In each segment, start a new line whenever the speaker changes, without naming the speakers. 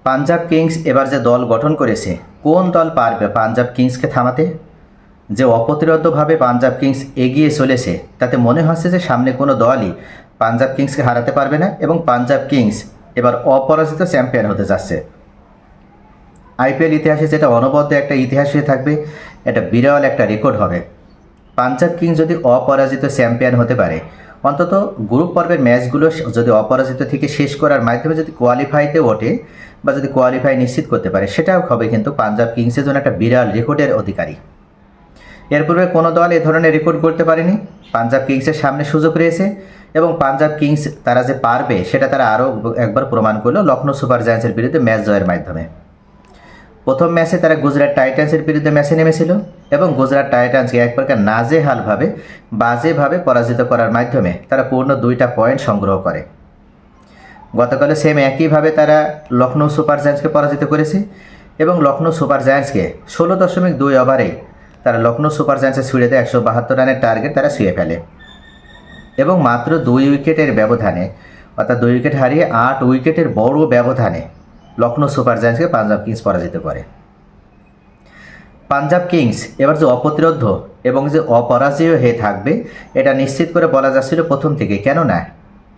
Punjab Kings এবার যে দল গঠন করেছে, কোন দল পারবে পাঞ্জাব কিংসকে থামাতে? যে অপ্রতিরোধ্যভাবে পাঞ্জাব কিংস এগিয়ে চলেছে, তাতে মনে হচ্ছে যে সামনে কোনো দলই পাঞ্জাব কিংসকে হারাতে পারবে না এবং পাঞ্জাব কিংস এবার অপরাজিত চ্যাম্পিয়ন হতে যাচ্ছে। আইপিএল ইতিহাসে যেটা অনবদ্য একটা ইতিহাস হয়ে থাকবে, এটা বিরল একটা রেকর্ড হবে। পাঞ্জাব কিংস যদি অপরাজিত চ্যাম্পিয়ন হতে পারে, অন্তত গ্রুপ পর্বের ম্যাচগুলো যদি অপরাজিত থেকে শেষ করার মাধ্যমে যদি কোয়ালিফাইতে ওঠে বা যদি কোয়ালিফাই নিশ্চিত করতে পারে, সেটাও হবে কিন্তু পাঞ্জাব কিংসের জন্য একটা বিরল রেকর্ডের অধিকারী। এর পূর্বে কোনো দল এ ধরনের রেকর্ড করতে পারেনি। পাঞ্জাব কিংসের সামনে সুযোগ রয়েছে এবং পাঞ্জাব কিংস তারা যে পারবে সেটা তারা আরও একবার প্রমাণ করলো লখনৌ সুপার জায়ান্টসের বিরুদ্ধে ম্যাচ জয়ের মাধ্যমে। প্রথম ম্যাচে তারা গুজরাট টাইটান্সের বিরুদ্ধে ম্যাচে নেমেছিল এবং গুজরাট টাইটান্সকে এক প্রকার নাজেহালভাবে বাজেভাবে পরাজিত করার মাধ্যমে তারা পূর্ণ 2টা পয়েন্ট সংগ্রহ করে। গতকালে সেম একইভাবে তারা লখনৌ সুপার জায়ান্টসকে পরাজিত করেছে এবং লখনৌ সুপার জায়ান্টসকে 16.2 ওভারেই তারা লখনৌ সুপার জায়ান্টসে ছুড়ে দেয় 172 রানের টার্গেট তারা ছুঁয়ে ফেলে এবং মাত্র 2 উইকেটের ব্যবধানে, অর্থাৎ 2 উইকেট হারিয়ে 8 উইকেটের বড় ব্যবধানে লখনৌ সুপার জায়ান্টসকে পাঞ্জাব কিংস পরাজিত করে। পাঞ্জাব কিংস এবার যে অপ্রতিরোধ্য এবং যে অপরাজেয় হয়ে থাকবে, এটা নিশ্চিত করে বলা যাচ্ছিল প্রথম থেকে। কেননা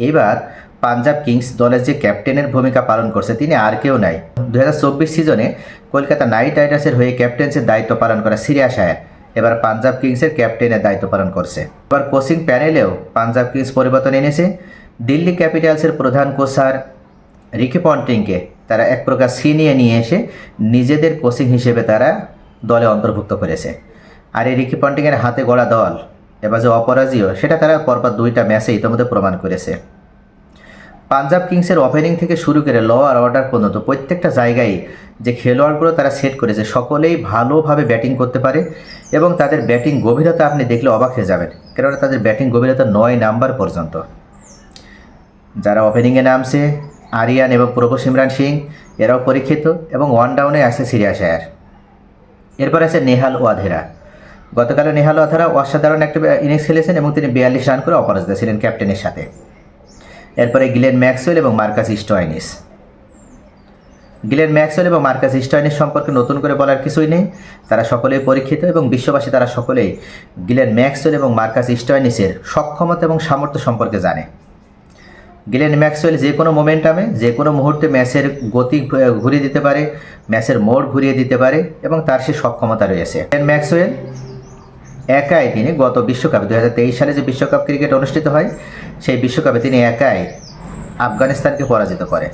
এবার পাঞ্জাব কিংস দলের যে ক্যাপ্টেনের ভূমিকা পালন করছে তিনি আর কেউ নাই, 2024 সিজনে কলকাতা নাইট রাইডার্সের হয়ে ক্যাপ্টেন্সির দায়িত্ব পালন করা শ্রেয়াস আয়ার এবার পাঞ্জাব কিংসের ক্যাপ্টেনের দায়িত্ব পালন করছে। এবার কোচিং প্যানেলেও পাঞ্জাব কিংস পরিবর্তন এনেছে। দিল্লি ক্যাপিটালসের প্রধান কোচার রিকি পন্টিংকে তারা এক প্রকার ছিনিয়ে নিয়ে এসে নিজেদের কোচিং হিসেবে তারা দলে অন্তর্ভুক্ত করেছে। আর এই রিকি পন্টিংয়ের হাতে গড়া দল এবার যে অপরাজেয়, সেটা তারা পরপর 2টা ম্যাচে ইতিমধ্যে প্রমাণ করেছে। পাঞ্জাব কিংসের ওপেনিং থেকে শুরু করে লোয়ার অর্ডার পর্যন্ত প্রত্যেকটা জায়গায় যে খেলোয়াড়গুলো তারা সেট করেছে, সকলেই ভালোভাবে ব্যাটিং করতে পারে এবং তাদের ব্যাটিং গভীরতা আপনি দেখলে অবাক হয়ে যাবেন, কেননা তাদের ব্যাটিং গভীরতা 9 নাম্বার পর্যন্ত। যারা ওপেনিংয়ে নামছে আরিয়ান এবং প্রভু সিমরান সিং, এরাও পরীক্ষিত এবং ওয়ান ডাউনে আছে শ্রেয়াস আয়ার। এরপর আছে নেহাল ওয়াধেরা। গতকালে নেহাল ওয়াধেরা অসাধারণ একটা ইনিংস খেলেছেন এবং তিনি 42 রান করে অপরাজিত ছিলেন ক্যাপ্টেনের সাথে। এরপরে গ্লেন ম্যাক্সওয়েল এবং মার্কাস স্টয়নিস। গ্লেন ম্যাক্সওয়েল এবং মার্কাস স্টয়নিস সম্পর্কে নতুন করে বলার কিছুই নেই, তারা সকলেই পরীক্ষিত এবং বিশ্ববাসী তারা সকলেই গ্লেন ম্যাক্সওয়েল এবং মার্কাস স্টয়নিসের সক্ষমতা এবং সামর্থ্য সম্পর্কে জানে। গ্লেন ম্যাক্সওয়েল যে কোনো মোমেন্টামে যে কোনো মুহূর্তে ম্যাচের গতি ঘুরিয়ে দিতে পারে, ম্যাচের মোড় ঘুরিয়ে দিতে পারে এবং তার সে সক্ষমতা রয়েছে। গ্লেন ম্যাক্সওয়েল একাই তিনি গত বিশ্বকাপে 2023 সালে যে বিশ্বকাপ ক্রিকেট অনুষ্ঠিত হয়, সেই বিশ্বকাপে তিনি একাই আফগানিস্তানকে পরাজিত করে।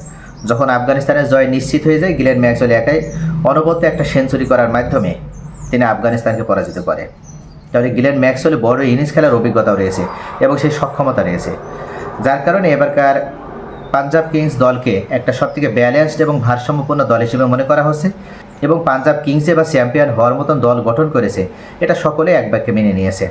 যখন আফগানিস্তানের জয় নিশ্চিত হয়ে যায়, গ্লেন ম্যাক্সওয়েল একাই অনবদ্য একটা সেঞ্চুরি করার মাধ্যমে তিনি আফগানিস্তানকে পরাজিত করে। তাহলে গ্লেন ম্যাক্সওয়েলের বড় ইনিংস খেলার অভিজ্ঞতাও রয়েছে এবং সেই সক্ষমতা রয়েছে, যার কারণে এবারকার পাঞ্জাব কিংস দলকে একটা সবথেকে ব্যালেন্সড এবং ভারসাম্যপূর্ণ দল হিসেবে মনে করা হচ্ছে এবং পাঞ্জাব কিংস এবার চ্যাম্পিয়ন হওয়ার মতন দল গঠন করেছে, এটা সকলে এক বাক্যে মেনে নিয়েছে।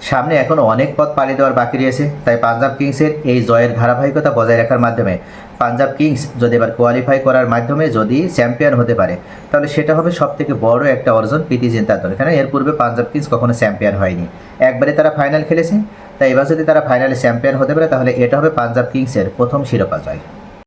সামনে এখনও অনেক পথ পাড়ি দেওয়ার বাকি রয়েছে, তাই পাঞ্জাব কিংসের এই জয়ের ধারাবাহিকতা বজায় রাখার মাধ্যমে পাঞ্জাব কিংস যদি এবার কোয়ালিফাই করার মাধ্যমে যদি চ্যাম্পিয়ন হতে পারে, তাহলে সেটা হবে সবথেকে বড় একটা অর্জন প্রীতি জিন্তার দল। এখানে এর পূর্বে পাঞ্জাব কিংস কখনো চ্যাম্পিয়ন হয়নি, একবারে তারা ফাইনাল খেলেছে। তাই এবার যদি তারা ফাইনালে চ্যাম্পিয়ন হতে পারে, তাহলে এটা হবে পাঞ্জাব কিংসের প্রথম শিরোপা জয়।